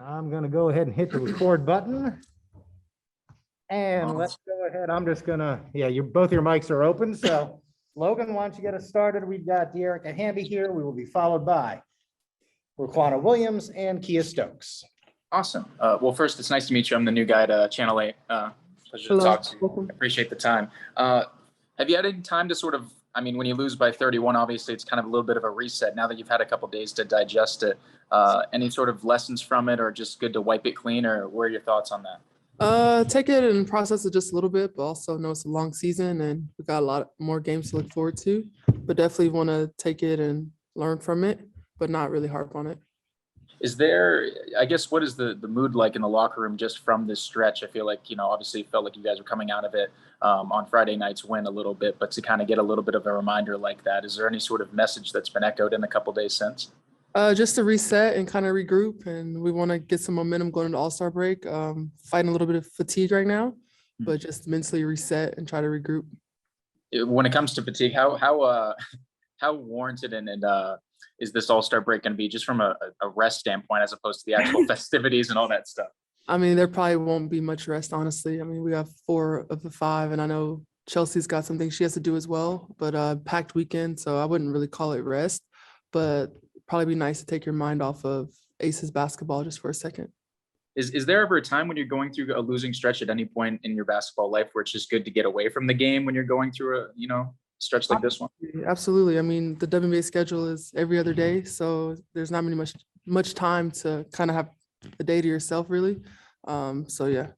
I'm going to go ahead and hit the record button. And let's go ahead. I'm just going to, both your mics are open. So Logan, why don't you get us started? We've got Dearica Hamby here. We will be followed by Raquana Williams and Kia Stokes. Awesome. Well, first, it's nice to meet you. I'm the new guy to Channel 8. Pleasure to talk to you. I appreciate the time. Have you had any time to sort of, when you lose by 31, obviously it's kind of a little bit of a reset. Now that you've had a couple days to digest it, any sort of lessons from it, or just good to wipe it clean, or what are your thoughts on that? Take it and process it just a little bit, but also know it's a long season and we got a lot more games to look forward to, but definitely want to take it and learn from it, but not really harp on it. Is there, I guess, what is the mood like in the locker room just from this stretch? I feel like, obviously it felt like you guys were coming out of it on Friday night's win a little bit, but to kind of get a little bit of a reminder like that, is there any sort of message that's been echoed in the couple days since? Just to reset and kind of regroup, and we want to get some momentum going into All-Star break. Fighting a little bit of fatigue right now, but just mentally reset and try to regroup. When it comes to fatigue, how warranted and is this All-Star break going to be, just from a rest standpoint as opposed to the actual festivities and all that stuff? There probably won't be much rest, honestly. We have 4 of the 5, and I know Chelsea's got something she has to do as well, but packed weekend, so I wouldn't really call it rest, but probably be nice to take your mind off of Aces basketball just for a second. Is there ever a time when you're going through a losing stretch at any point in your basketball life where it's just good to get away from the game when you're going through a, stretch like this one? Absolutely. The WNBA schedule is every other day, so there's not much time to kind of have a day to yourself, really. So yeah.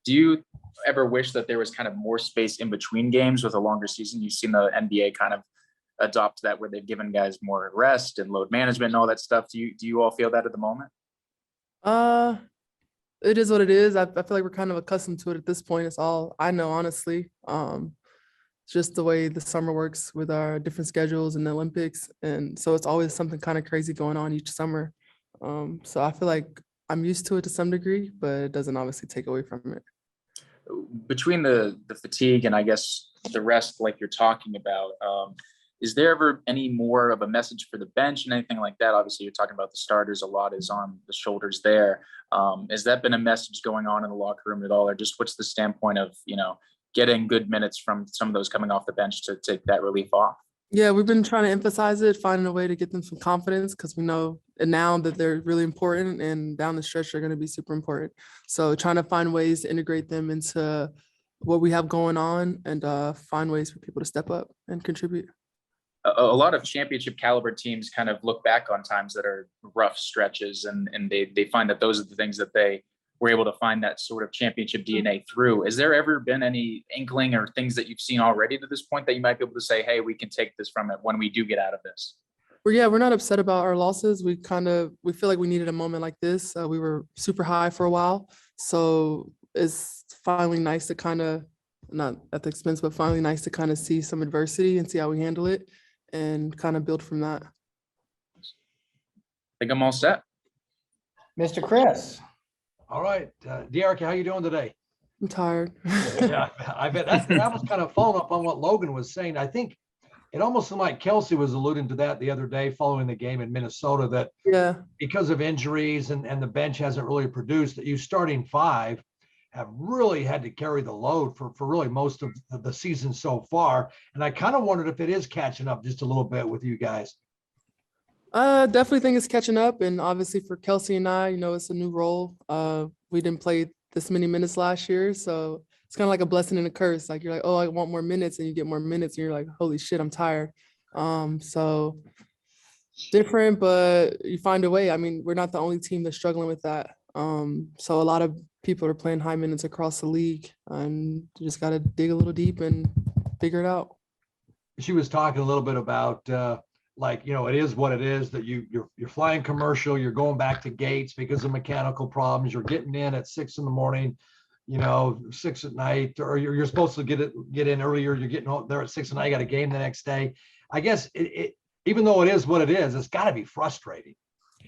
Do you ever wish that there was kind of more space in between games with a longer season? You've seen the NBA kind of adopt that, where they've given guys more rest and load management and all that stuff. Do you all feel that at the moment? It is what it is. I feel like we're kind of accustomed to it at this point. It's all I know, honestly. Just the way the summer works with our different schedules and the Olympics. And so it's always something kind of crazy going on each summer. So I feel like I'm used to it to some degree, but it doesn't obviously take away from it. Between the fatigue and I guess the rest, like you're talking about, is there ever any more of a message for the bench and anything like that? Obviously, you're talking about the starters. A lot is on the shoulders there. Has that been a message going on in the locker room at all? Or just what's the standpoint of, getting good minutes from some of those coming off the bench to take that relief off? Yeah, we've been trying to emphasize it, finding a way to get them some confidence, because we know now that they're really important, and down the stretch they're going to be super important. So trying to find ways to integrate them into what we have going on, and find ways for people to step up and contribute. A lot of championship caliber teams kind of look back on times that are rough stretches, and they find that those are the things that they were able to find that sort of championship DNA through. Has there ever been any inkling or things that you've seen already to this point that you might be able to say, hey, we can take this from it when we do get out of this? We're not upset about our losses. We feel like we needed a moment like this. We were super high for a while. So it's finally nice to kind of, not at the expense, but finally nice to kind of see some adversity and see how we handle it and kind of build from that. I think I'm all set. Mr. Chris. All right. Dearica, how you doing today? I'm tired. Yeah, I bet that was kind of following up on what Logan was saying. I think it almost seemed like Kelsey was alluding to that the other day following the game in Minnesota, that because of injuries and the bench hasn't really produced, that you starting 5 have really had to carry the load for really most of the season so far. And I kind of wondered if it is catching up just a little bit with you guys. Definitely think it's catching up. And obviously for Kelsey and I, it's a new role. We didn't play this many minutes last year. So it's kind of like a blessing and a curse. Like you're like, oh, I want more minutes, and you get more minutes and you're like, holy shit, I'm tired. So different, but you find a way. We're not the only team that's struggling with that. So a lot of people are playing high minutes across the league, and you just got to dig a little deep and figure it out. She was talking a little bit about it is what it is, that you're flying commercial, you're going back to gates because of mechanical problems, you're getting in at 6 a.m, 6 at night, or you're supposed to get in earlier, you're getting there at 6 at night, you got a game the next day. I guess it even though it is what it is, it's got to be frustrating.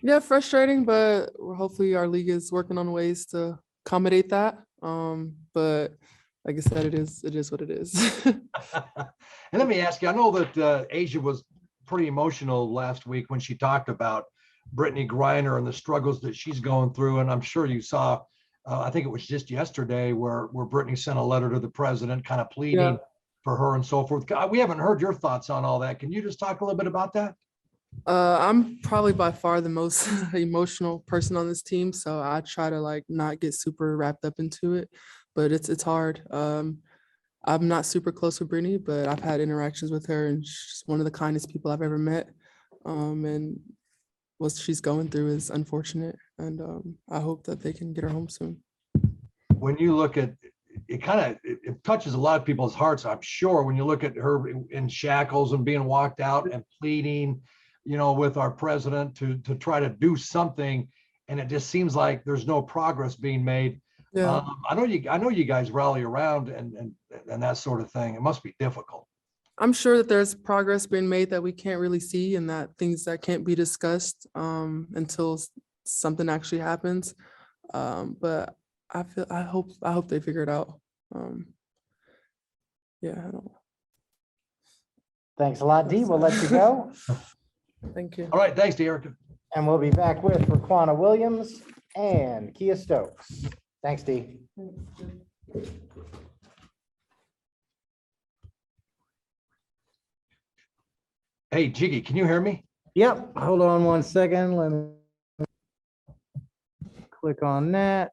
Yeah, frustrating, but hopefully our league is working on ways to accommodate that. But like I said, it is what it is. And let me ask you, I know that Asia was pretty emotional last week when she talked about Brittany Griner and the struggles that she's going through. And I'm sure you saw, I think it was just yesterday where Brittany sent a letter to the president kind of pleading for her and so forth. We haven't heard your thoughts on all that. Can you just talk a little bit about that? I'm probably by far the most emotional person on this team, so I try to like not get super wrapped up into it, but it's hard. I'm not super close with Brittany, but I've had interactions with her, and she's one of the kindest people I've ever met. And what she's going through is unfortunate, and I hope that they can get her home soon. When you look at it, it touches a lot of people's hearts, I'm sure, when you look at her in shackles and being walked out and pleading, with our president to try to do something, and it just seems like there's no progress being made. Yeah. I know you guys rally around and that sort of thing. It must be difficult. I'm sure that there's progress being made that we can't really see, and that things that can't be discussed until something actually happens. But I hope they figure it out. Yeah, I don't know. Thanks a lot, Dee. We'll let you go. Thank you. All right, thanks, Dearica. And we'll be back with Raquana Williams and Kia Stokes. Thanks, Dee. Hey, Jiggy, can you hear me? Yep, hold on one second. Let me click on that.